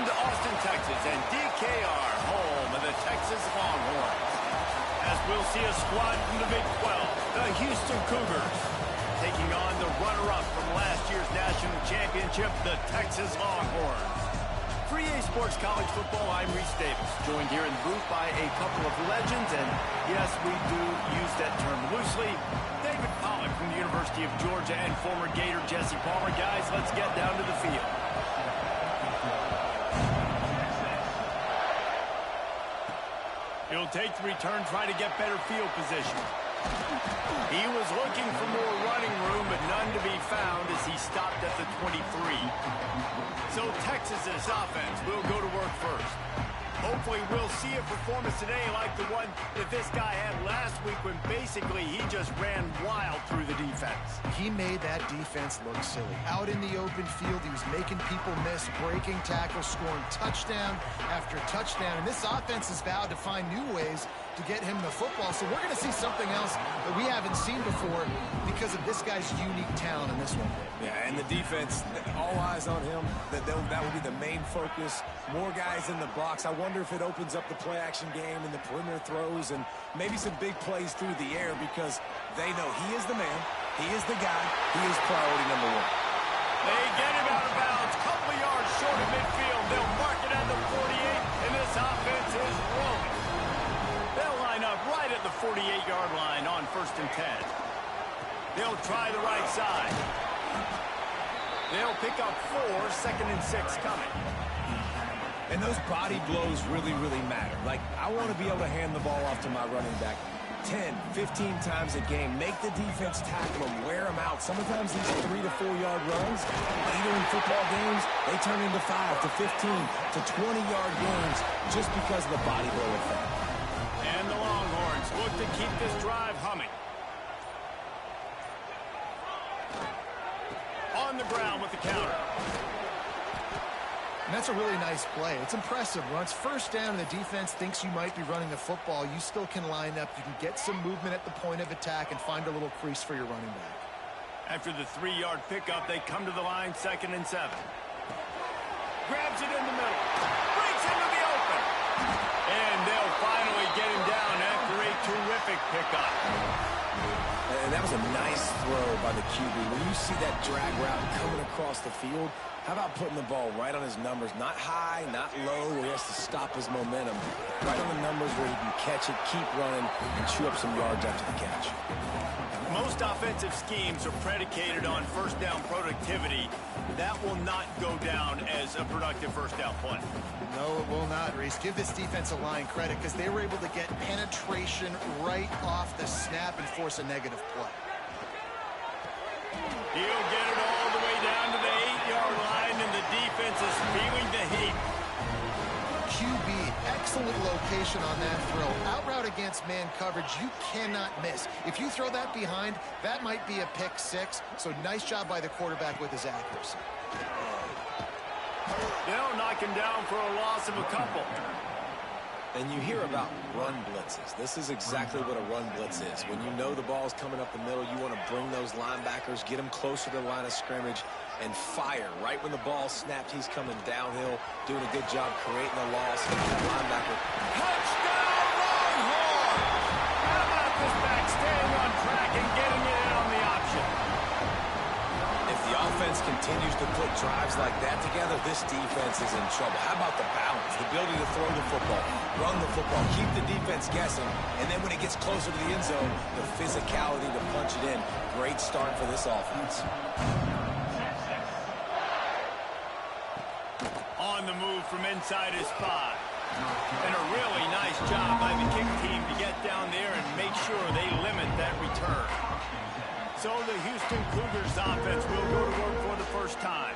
Welcome to Austin, Texas, and DKR, home of the Texas Longhorns. As we'll see a squad from the Big 12, the Houston Cougars, taking on the runner-up from last year's national championship, the Texas Longhorns. For EA Sports College Football, I'm Reese Davis, joined here in the booth by a couple of legends, and yes, we do use that term loosely. David Pollack from the University of Georgia and former Gator Jesse Palmer. Guys, let's get down to the field. He'll take the return, try to get better field position. He was looking for more running room, but none to be found as he stopped at the 23. So Texas's offense will go to work first. Hopefully we'll see a performance today like the one that this guy had last week when basically he just ran wild through the defense. He made that defense look silly. Out in the open field, he was making people miss, breaking tackles, scoring touchdown after touchdown. And this offense has vowed to find new ways to get him the football. So we're going to see something else that we haven't seen before because of this guy's unique talent in this one. Yeah, and the defense, all eyes on him. That will be the main focus. More guys in the box. I wonder if it opens up the play-action game and the perimeter throws and maybe some big plays through the air because they know he is the man, he is the guy, he is priority number one. They get him out of bounds, couple of yards short of midfield. They'll mark it at the 48, and this offense is rolling. They'll line up right at the 48-yard line on 1st and 10. They'll try the right side. They'll pick up 4, 2nd and 6 coming. And those body blows really, really matter. Like, I want to be able to hand the ball off to my running back 10, 15 times a game. Make the defense tackle them, wear them out. Sometimes these 3 to 4 yard runs, later in football games, they turn into 5 to 15 to 20-yard games just because of the body blow effect. And the Longhorns look to keep this drive humming. On the ground with the counter. And that's a really nice play. It's impressive. Once first down and the defense thinks you might be running the football, you still can line up. You can get some movement at the point of attack and find a little crease for your running back. After the 3-yard pickup, they come to the line, 2nd and 7. Grabs it in the middle. Breaks into the open. And they'll finally get him down after a terrific pickup. And that was a nice throw by the QB. When you see that drag route coming across the field, how about putting the ball right on his numbers? Not high, not low, where he has to stop his momentum. Right on the numbers where he can catch it, keep running, and chew up some yards after the catch. Most offensive schemes are predicated on first down productivity. That will not go down as a productive first down play. No, it will not, Reese. Give this defensive line credit because they were able to get penetration right off the snap and force a negative play. He'll get it all the way down to the 8-yard line, and the defense is feeling the heat. QB, excellent location on that throw. Out route against man coverage, you cannot miss. If you throw that behind, that might be a pick 6. So nice job by the quarterback with his accuracy. They'll knock him down for a loss of a couple. And you hear about run blitzes. This is exactly what a run blitz is. When you know the ball's coming up the middle, you want to bring those linebackers, get them closer to the line of scrimmage, and fire. Right when the ball's snapped, he's coming downhill, doing a good job creating a loss. Linebacker. Touchdown, Longhorns! How about this back staying on track and getting it in on the option? If the offense continues to put drives like that together, this defense is in trouble. How about the balance, the ability to throw the football, run the football, keep the defense guessing, and then when it gets closer to the end zone, the physicality to punch it in. Great start for this offense. On the move from inside his spot. And a really nice job by the kick team to get down there and make sure they limit that return. So the Houston Cougars offense will go to work for the first time.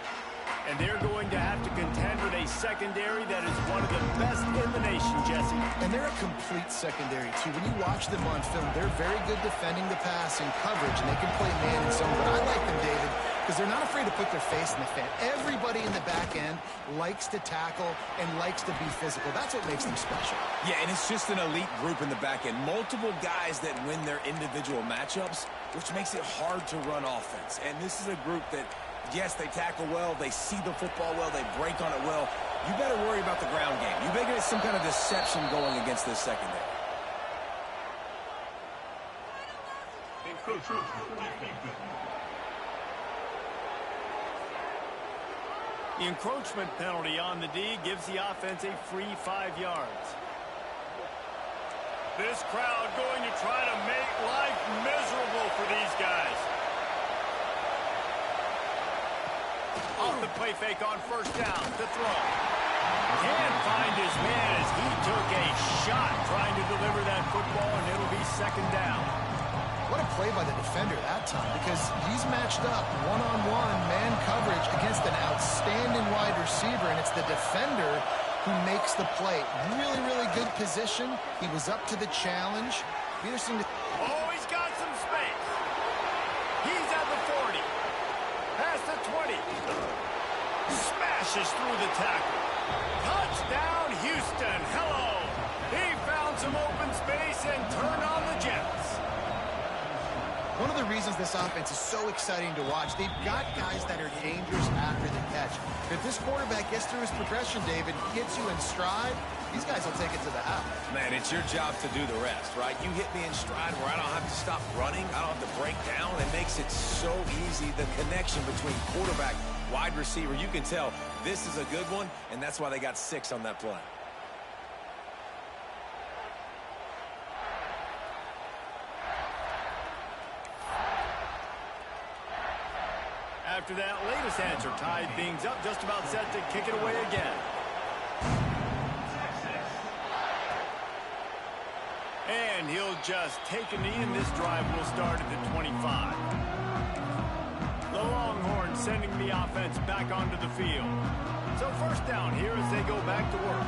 And they're going to have to contend with a secondary that is one of the best in the nation, Jesse. And they're a complete secondary, too. When you watch them on film, they're very good defending the pass and coverage, and they can play man and zone. But I like them, David, because they're not afraid to put their face in the fan. Everybody in the back end likes to tackle and likes to be physical. That's what makes them special. Yeah, and it's just an elite group in the back end. Multiple guys that win their individual matchups, which makes it hard to run offense. And this is a group that, yes, they tackle well, they see the football well, they break on it well, You better worry about the ground game. You better get some kind of deception going against this secondary. The encroachment penalty on the D gives the offense a free 5 yards. This crowd going to try to make life miserable for these guys. Off the play fake on first down to throw. Can't find his man as he took a shot trying to deliver that football, and it'll be second down. What a play by the defender that time, because he's matched up one-on-one man coverage against an outstanding wide receiver, and it's the defender who makes the play. Really, really good position. He was up to the challenge. Peterson. Oh, he's got some space. He's at the 40. Past the 20. Smashes through the tackle. Touchdown, Houston. Hello. He found some open space and turned on the Jets. One of the reasons this offense is so exciting to watch, they've got guys that are dangerous after the catch. If this quarterback gets through his progression, David, gets you in stride, these guys will take it to the house. Man, it's your job to do the rest, right? You hit me in stride where I don't have to stop running. I don't have to break down. It makes it so easy. The connection between quarterback, wide receiver, you can tell this is a good one, and that's why they got 6 on that play. After that latest answer tied things up, just about set to kick it away again. And he'll just take a knee, and this drive will start at the 25. The Longhorns sending the offense back onto the field. So first down here as they go back to work.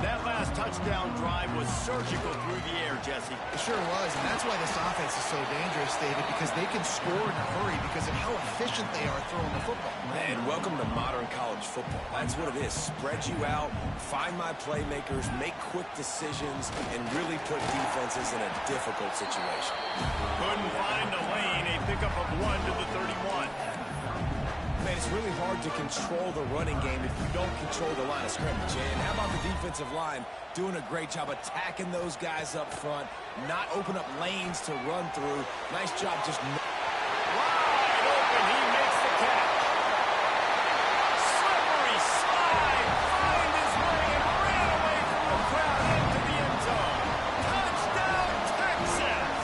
That last touchdown drive was surgical through the air, Jesse. It sure was, and that's why this offense is so dangerous, David, because they can score in a hurry because of how efficient they are throwing the football. Man, welcome to modern college football. That's what it is. Spread you out, find my playmakers, make quick decisions, and really put defenses in a difficult situation. Couldn't find a lane, a pickup of 1 to the 31. Man, it's really hard to control the running game if you don't control the line of scrimmage. And how about the defensive line doing a great job attacking those guys up front, not open up lanes to run through. Nice job just... Wide open, he makes the catch. Slippery slide, find his way and ran away from the crowd into the end zone. Touchdown, Texas!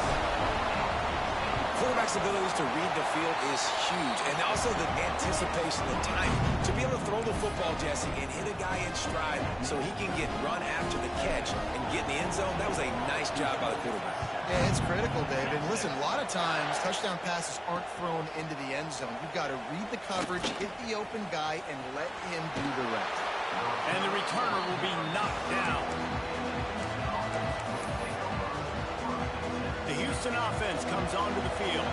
Quarterback's abilities to read the field is huge, and also the anticipation, the timing. To be able to throw the football, Jesse, and hit a guy in stride so he can get run after the catch and get in the end zone, that was a nice job by the quarterback. Yeah, it's critical, David. Listen, a lot of times touchdown passes aren't thrown into the end zone. You've got to read the coverage, hit the open guy, and let him do the rest. And the returner will be knocked down. The Houston offense comes onto the field.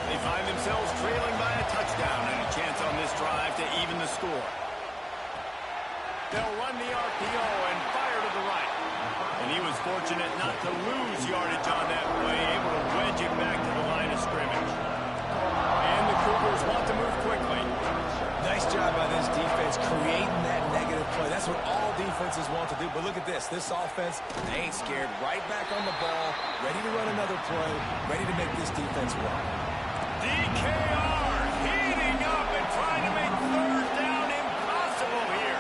They find themselves trailing by a touchdown and a chance on this drive to even the score. They'll run the RPO and fire to the right. And he was fortunate not to lose yardage on that play, able to wedge it back to the line of scrimmage. And the Cougars want to move quickly. Nice job by this defense creating that negative play. That's what all defenses want to do. But look at this. This offense, they ain't scared. Right back on the ball, ready to run another play, ready to make this defense work. DKR heating up and trying to make third down impossible here.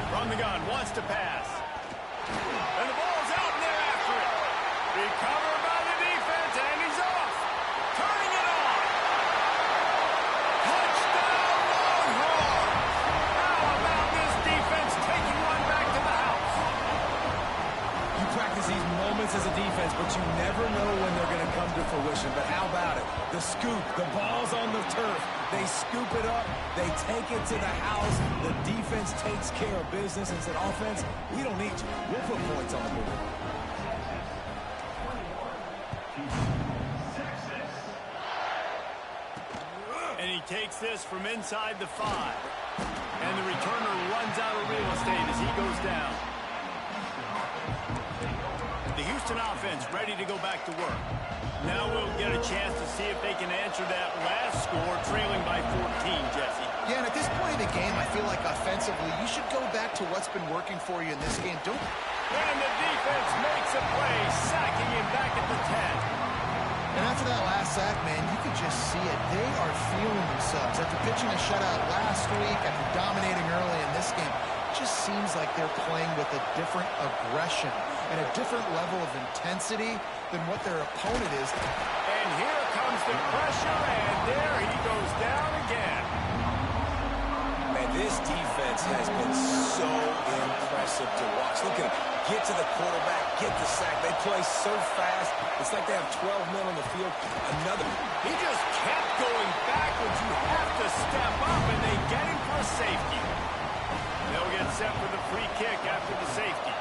From the gun, wants to pass. And the ball's out and they're after it. Recovered by the defense, and he's off. Turning it on. Touchdown, Longhorns. How about this defense taking one back to the house? You practice these moments as a defense, but you never know when they're going to come to fruition. But how about it? The scoop, the ball's on the turf. They scoop it up. They take it to the house. The defense takes care of business and said, offense, we don't need you. We'll put points on the board. And he takes this from inside the 5. And the returner runs out of real estate as he goes down. The Houston offense ready to go back to work. Now we'll get a chance to see if they can answer that last score, trailing by 14, Jesse. Yeah, and at this point in the game, I feel like offensively, you should go back to what's been working for you in this game. And the defense makes a play, sacking him back at the 10. And after that last sack, man, you could just see it. They are feeling themselves. After pitching a shutout last week, after dominating early in this game, it just seems like they're playing with a different aggression and a different level of intensity than what their opponent is. And here comes the pressure, and there he goes down again. Man, this defense has been so impressive to watch. Look at them. Get to the quarterback, get the sack. They play so fast. It's like they have 12 men on the field. Another. He just kept going backwards. You have to step up, and they get him for a safety. They'll get set for the free kick after the safety.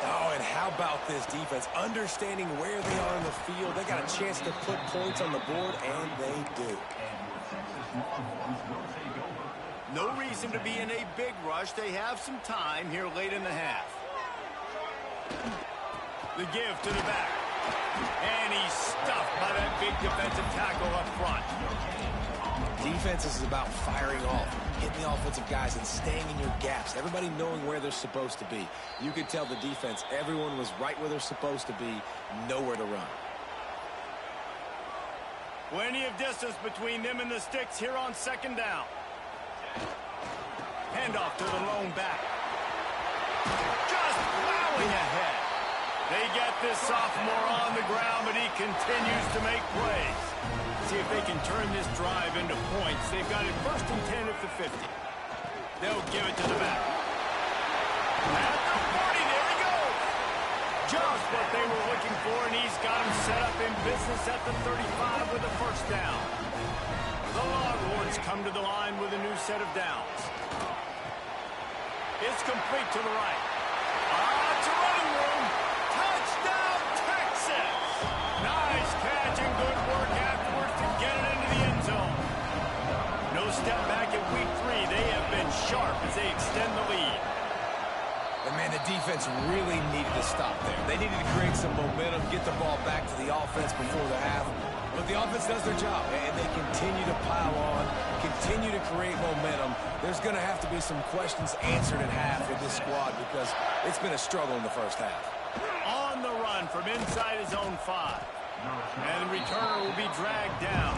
Oh, and how about this defense? Understanding where they are in the field. They got a chance to put points on the board, and they do. No reason to be in a big rush. They have some time here late in the half. The give to the back. And he's stuffed by that big defensive tackle up front. Defense is about firing off, hitting the offensive guys and staying in your gaps. Everybody knowing where they're supposed to be. You could tell the defense, everyone was right where they're supposed to be, nowhere to run. Plenty of distance between them and the sticks here on second down. Handoff to the lone back. Just plowing ahead. They get this sophomore on the ground, but he continues to make plays. See if they can turn this drive into points. They've got it 1st and 10 at the 50. They'll give it to the back. At the 40, there he goes. Just what they were looking for, and he's got him set up in business at the 35 with a 1st down. The Longhorns come to the line with a new set of downs. It's complete to the right. It's a running room. Touchdown, Texas! Nice catch and good work afterwards to get it into the end zone. No step back at week 3. They have been sharp as they extend the lead. And man, the defense really needed to stop there. They needed to create some momentum, get the ball back to the offense before the half. But the offense does their job, and they continue to pile on, continue to create momentum. There's going to have to be some questions answered at half with this squad because it's been a struggle in the first half. On the run from inside his own 5. And the returner will be dragged down.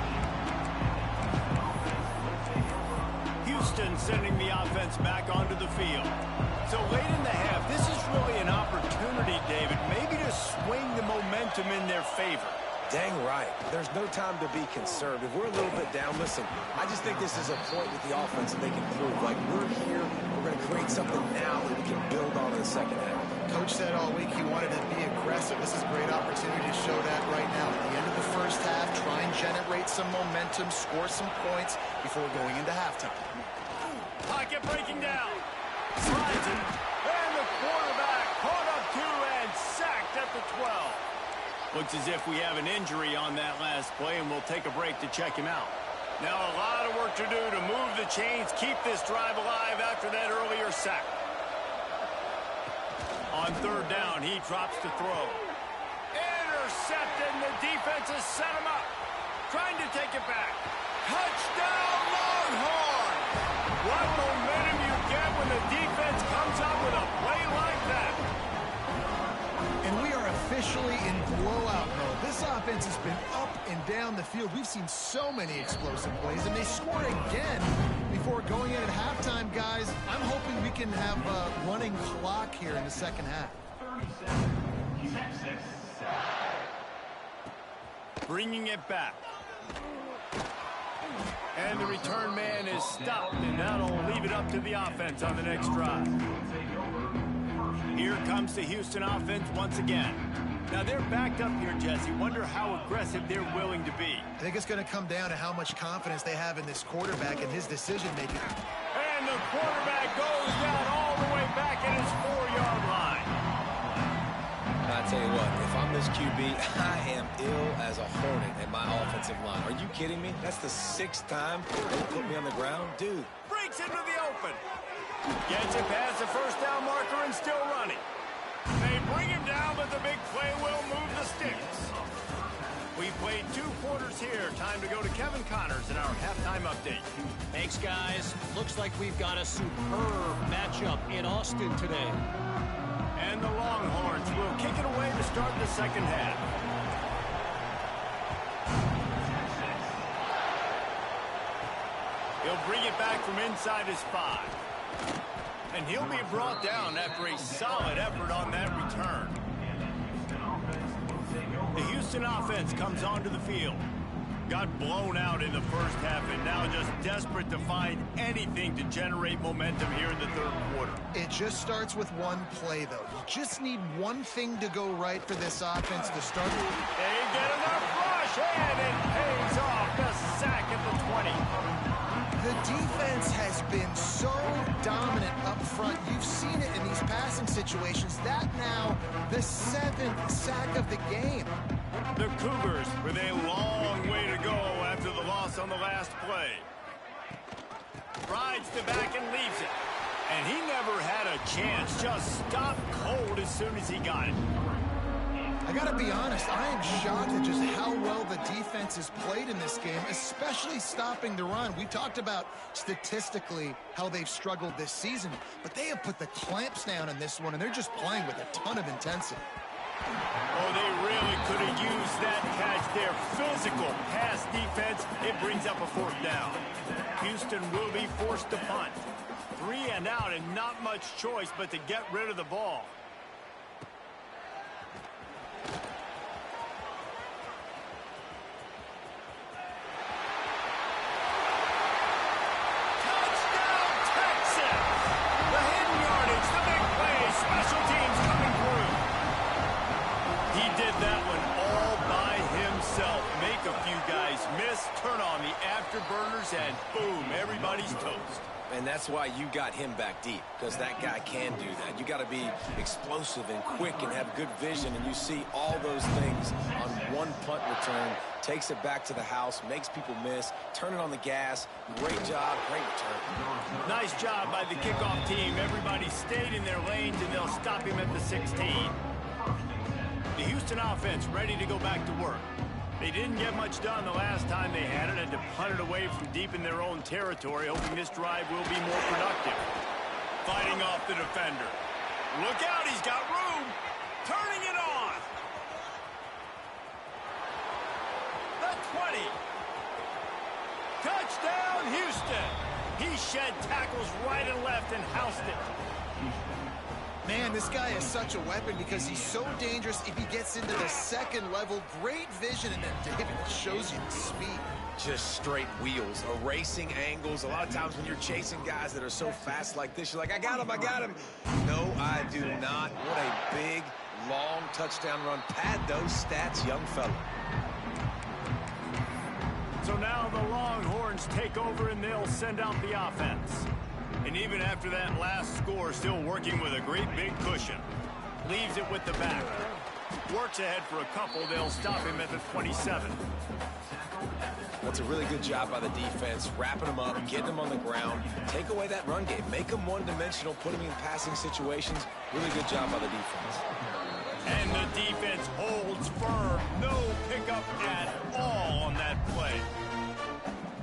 Houston sending the offense back onto the field. So late in the half, this is really an opportunity, David, maybe to swing the momentum in their favor. Dang right. There's no time to be conservative. We're a little bit down. Listen, I just think this is a point with the offense that they can prove. Like, we're here, we're going to create something now that we can build on in the second half. Coach said all week he wanted to be aggressive. This is a great opportunity to show that right now. At the end of the first half, try and generate some momentum, score some points before going into halftime. Pocket breaking down. Slides it. And the quarterback caught up to and sacked at the 12. Looks as if we have an injury on that last play, and we'll take a break to check him out. Now a lot of work to do to move the chains, keep this drive alive after that earlier sack. On 3rd down, he drops to throw. Intercepted, and the defense has set him up. Trying to take it back. Touchdown, Longhorns! What momentum you get when the defense comes up with a play like that. And we are officially in blowout mode. This offense has been up and down the field. We've seen so many explosive plays, and they scored again before going in at halftime, guys. I'm hoping we can have a running clock here in the second half. Bringing it back. And the return man is stopped, and that'll leave it up to the offense on the next drive. Here comes the Houston offense once again. Now they're backed up here, Jesse. Wonder how aggressive they're willing to be. I think it's going to come down to how much confidence they have in this quarterback and his decision-making. And the quarterback goes down all the way back at his 4-yard line. I tell you what, if I'm this QB, I am ill as a hornet at my offensive line. Are you kidding me? That's the 6th time they put me on the ground. Dude. Breaks into the open. Gets it past the 1st down marker and still running. They bring him down, but the big play will time to go to Kevin Connors in our halftime update. Thanks, guys. Looks like we've got a superb matchup in Austin today. And the Longhorns will kick it away to start the second half. He'll bring it back from inside his 5. And he'll be brought down after a solid effort on that return. The Houston offense comes onto the field. Got blown out in the first half and now just desperate to find anything to generate momentum here in the third quarter. It just starts with one play, though. You just need one thing to go right for this offense to start. They get enough rush, and it pays off. The sack at the 20. The defense has been so dominant up front. You've seen it in these passing situations. That now the 7th sack of the game. The Cougars with a long way to go after the loss on the last play. Rides the back and leaves it. And he never had a chance. Just stopped cold as soon as he got it. I gotta be honest, I am shocked at just how well the defense has played in this game, especially stopping the run. We talked about statistically how they've struggled this season, but they have put the clamps down in this one, and they're just playing with a ton of intensity. Oh, they really could have used that catch there. Physical pass defense. It brings up a 4th down. Houston will be forced to punt. 3 and out and not much choice but to get rid of the ball. Touchdown, Texas! The hidden yardage, the big play, special teams coming through. He did that one all by himself. Make a few guys miss, turn on the afterburners, and boom, everybody's toast. And that's why you got him back deep, because that guy can do that. You got to be explosive and quick and have good vision, and you see all those things on one punt return. Takes it back to the house, makes people miss, turn it on the gas. Great job, great return. Nice job by the kickoff team. Everybody stayed in their lanes, and they'll stop him at the 16. The Houston offense ready to go back to work. They didn't get much done the last time they had it, and to punt it away from deep in their own territory, hoping this drive will be more productive. Fighting off the defender. Look out, he's got room. Turning it on. The 20. Touchdown, Houston. He shed tackles right and left and housed it. Man, this guy is such a weapon because he's so dangerous if he gets into the second level. Great vision, and then David shows you the speed. Just straight wheels, erasing angles. A lot of times when you're chasing guys that are so fast like this, you're like, I got him, I got him. No, I do not. What a big, long touchdown run. Pad those stats, young fella. So now the Longhorns take over, and they'll send out the offense. And even after that last score, still working with a great big cushion. Leaves it with the back. Works ahead for a couple. They'll stop him at the 27. That's a really good job by the defense, wrapping them up, getting them on the ground, take away that run game, make them one-dimensional, put them in passing situations. Really good job by the defense. And the defense holds firm. No pickup at all on that play.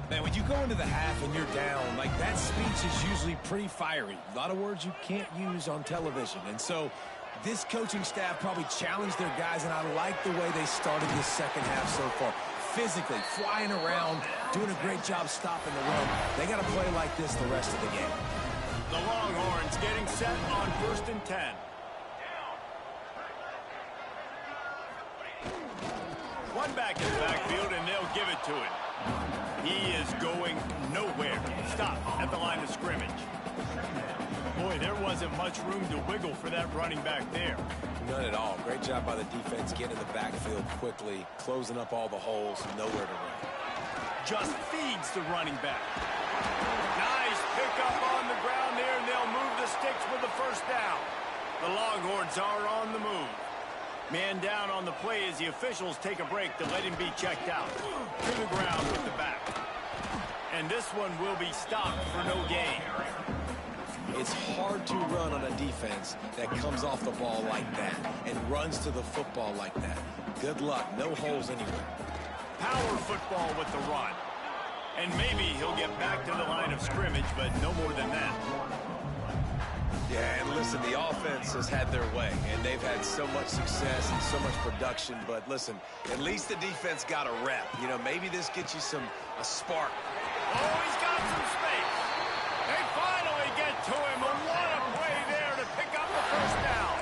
Man, when you go into the half and you're down, like that speech is usually pretty fiery. A lot of words you can't use on television. And so this coaching staff probably challenged their guys, and I like the way they started this second half so far. Physically, flying around, doing a great job stopping the run. They got to play like this the rest of the game. The Longhorns getting set on 1st and 10. One back in the backfield, and they'll give it to him. He is going nowhere. Stop at the line of scrimmage. Boy, there wasn't much room to wiggle for that running back there. None at all. Great job by the defense getting in the backfield quickly, closing up all the holes, nowhere to run. Just feeds the running back. Nice pickup on the ground there, and they'll move the sticks with the 1st down. The Longhorns are on the move. Man down on the play as the officials take a break to let him be checked out. To the ground with the back. And this one will be stopped for no gain. It's hard to run on a defense that comes off the ball like that and runs to the football like that. Good luck. No holes anywhere. power football with the run. And maybe he'll get back to the line of scrimmage, but no more than that. Yeah, and listen, the offense has had their way, and they've had so much success and so much production. But listen, at least the defense got a rep. You know, maybe this gets you a spark. Oh, he's got some space. They finally get to him. A lot of play there to pick up the first down.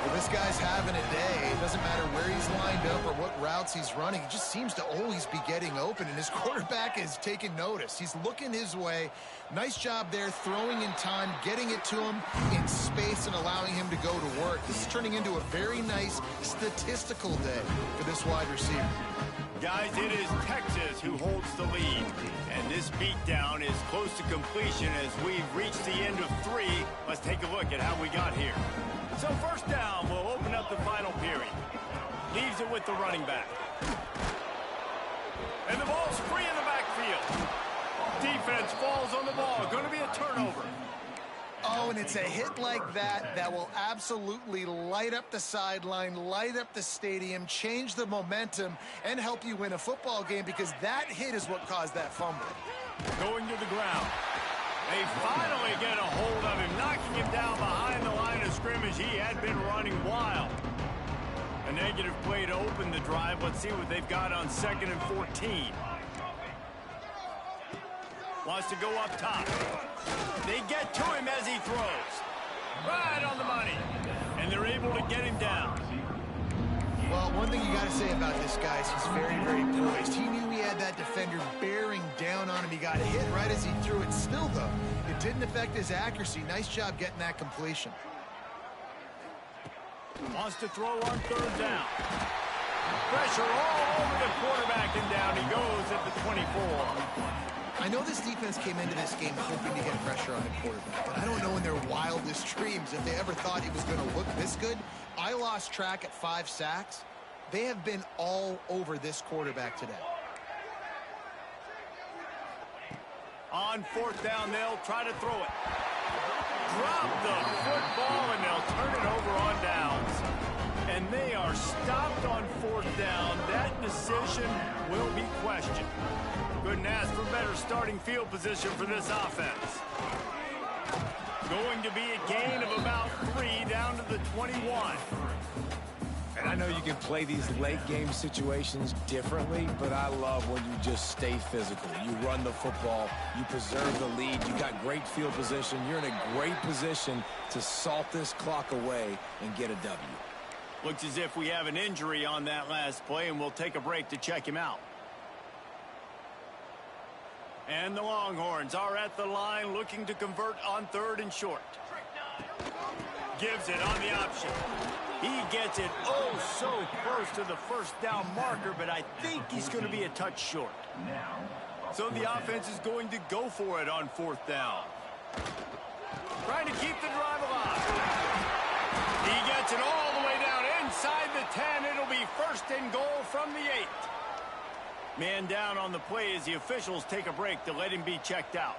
Well, this guy's having a day. It doesn't matter where he's lined up or what routes he's running. He just seems to always be getting open, and his quarterback is taking notice. He's looking his way. Nice job there, throwing in time, getting it to him in space and allowing him to go to work. This is turning into a very nice statistical day for this wide receiver. Guys, it is Texas who holds the lead. And this beatdown is close to completion as we've reached the end of 3. Let's take a look at how we got here. So first down will open up the final period. Leaves it with the running back. And the ball's free in the backfield. Defense falls on the ball. Going to be a turnover. Oh, and it's a hit like that that will absolutely light up the sideline, light up the stadium, change the momentum, and help you win a football game, because that hit is what caused that fumble. Going to the ground. They finally get a hold of him, knocking him down behind the line of scrimmage. He had been running wild. A negative play to open the drive. Let's see what they've got on 2nd and 14. Wants to go up top. They get to him as he throws. Right on the money. And they're able to get him down. Well, one thing you got to say about this guy is he's very, very poised. He knew he had that defender bearing down on him. He got hit right as he threw it. Still, though, it didn't affect his accuracy. Nice job getting that completion. Wants to throw on 3rd down. Pressure all over the quarterback, and down he goes at the 24. I know this defense came into this game hoping to get pressure on the quarterback, but I don't know in their wildest dreams if they ever thought he was going to look this good. I lost track at 5 sacks. They have been all over this quarterback today. On 4th down, they'll try to throw it. Drop the football, and they'll turn it over on downs. And they are stopped on 4th down. That decision will be questioned. Couldn't ask for better starting field position for this offense. Going to be a gain of about 3 down to the 21. And I know you can play these late game situations differently, but I love when you just stay physical. You run the football, you preserve the lead, you got great field position, you're in a great position to salt this clock away and get a W. Looks as if we have an injury on that last play, and we'll take a break to check him out. And the Longhorns are at the line looking to convert on 3rd and short. Gives it on the option. He gets it oh so close to the 1st down marker, but I think he's going to be a touch short. So the offense is going to go for it on 4th down. Trying to keep the drive alive. He gets it all the way down inside the 10. It'll be 1st and goal from the 8. Man down on the play as the officials take a break to let him be checked out.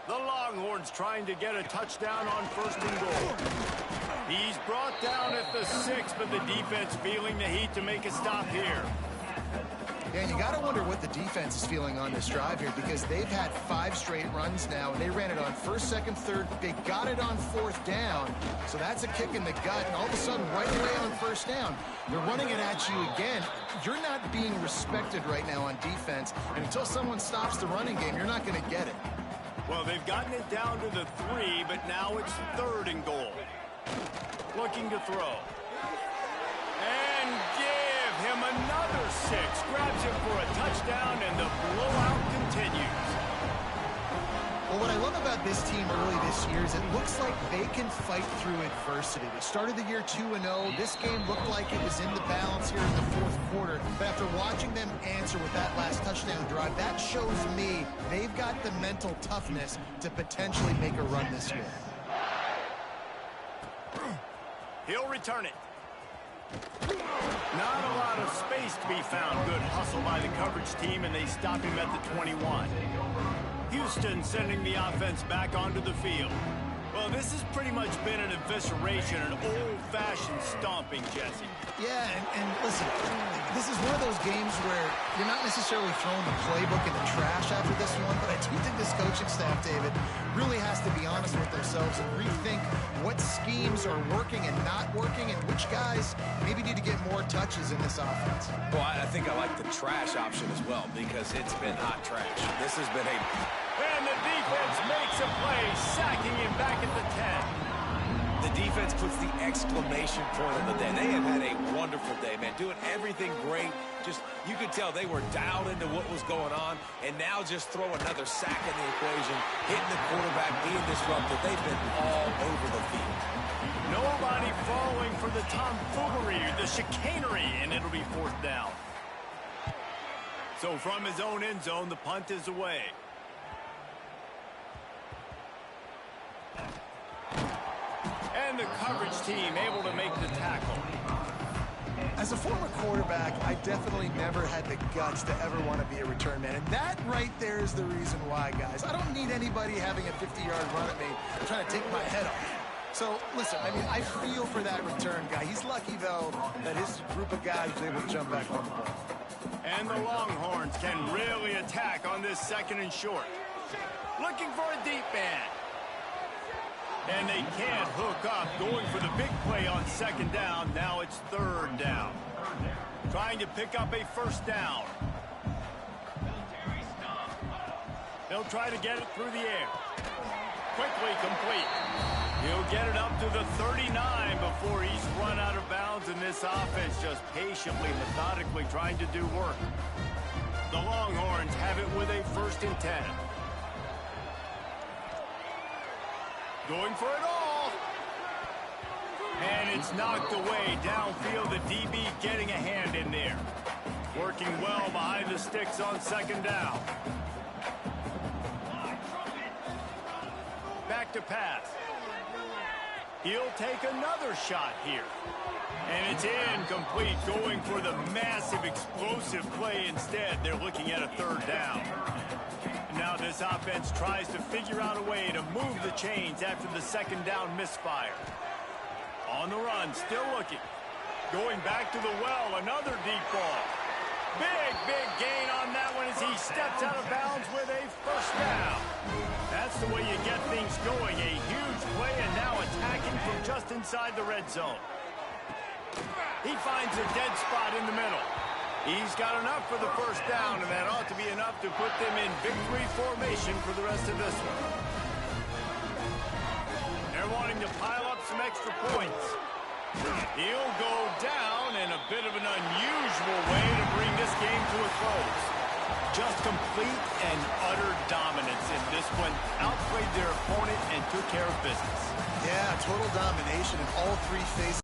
The Longhorns trying to get a touchdown on 1st and goal. He's brought down at the 6, but the defense feeling the heat to make a stop here. Yeah, and you got to wonder what the defense is feeling on this drive here, because they've had 5 straight runs now, and they ran it on 1st, 2nd, 3rd. They got it on 4th down, so that's a kick in the gut, and all of a sudden, right away on 1st down, they're running it at you again. You're not being respected right now on defense, and until someone stops the running game, you're not going to get it. Well, they've gotten it down to the 3, but now it's 3rd and goal. Looking to throw. And give him another 6. Grabs him for a touchdown, and the blowout continues. Well, what I love about this team early this year is it looks like they can fight through adversity. They started the year 2-0. This game looked like it was in the balance here in the 4th quarter. But after watching them answer with that last touchdown drive, that shows me they've got the mental toughness to potentially make a run this year. He'll return it. Not a lot of space to be found. Good hustle by the coverage team, and they stop him at the 21. Houston sending the offense back onto the field. Well, this has pretty much been an evisceration, an old-fashioned stomping, Jesse. Yeah, and listen, this is one of those games where you're not necessarily throwing the playbook in the trash after this one, but I do think this coaching staff, David, really has to be honest with themselves and rethink what schemes are working and not working and which guys maybe need to get more touches in this offense. Well, I think I like the trash option as well because it's been hot trash. This has been a... And the defense makes a play, sacking him back at the 10. The defense puts the exclamation point on the day. They have had a wonderful day, man, doing everything great. Just, you could tell they were dialed into what was going on, and now just throw another sack in the equation, hitting the quarterback, being disrupted. They've been all over the field. Nobody falling for the tomfoolery, the chicanery, and it'll be 4th down. So from his own end zone, the punt is away. And the coverage team able to make the tackle. As a former quarterback, I definitely never had the guts to ever want to be a return man. And that right there is the reason why, guys. I don't need anybody having a 50-yard run at me trying to take my head off. So, listen, I mean, I feel for that return guy. He's lucky, though, that his group of guys was able to jump back on the ball. And the Longhorns can really attack on this 2nd and short. Looking for a deep man. And they can't hook up, going for the big play on 2nd down. Now it's 3rd down. Trying to pick up a 1st down. They'll try to get it through the air. Quickly complete. He'll get it up to the 39 before he's run out of bounds, and this offense just patiently, methodically trying to do work. The Longhorns have it with a 1st and 10. Going for it all. And it's knocked away downfield. The DB getting a hand in there. Working well behind the sticks on 2nd down. Back to pass. He'll take another shot here. And it's incomplete, going for the massive explosive play instead. They're looking at a 3rd down. Now this offense tries to figure out a way to move the chains after the 2nd down misfire. On the run, still looking. Going back to the well, another deep ball. Big gain on that one as he steps out of bounds with a 1st down. That's the way you get things going. A huge play and now attacking from just inside the red zone. He finds a dead spot in the middle. He's got enough for the 1st down, and that ought to be enough to put them in victory formation for the rest of this one. They're wanting to pile up some extra points. He'll go down in a bit of an unusual way to bring this game to a close. Just complete and utter dominance in this one. Outplayed their opponent and took care of business. Yeah, total domination in all 3 phases.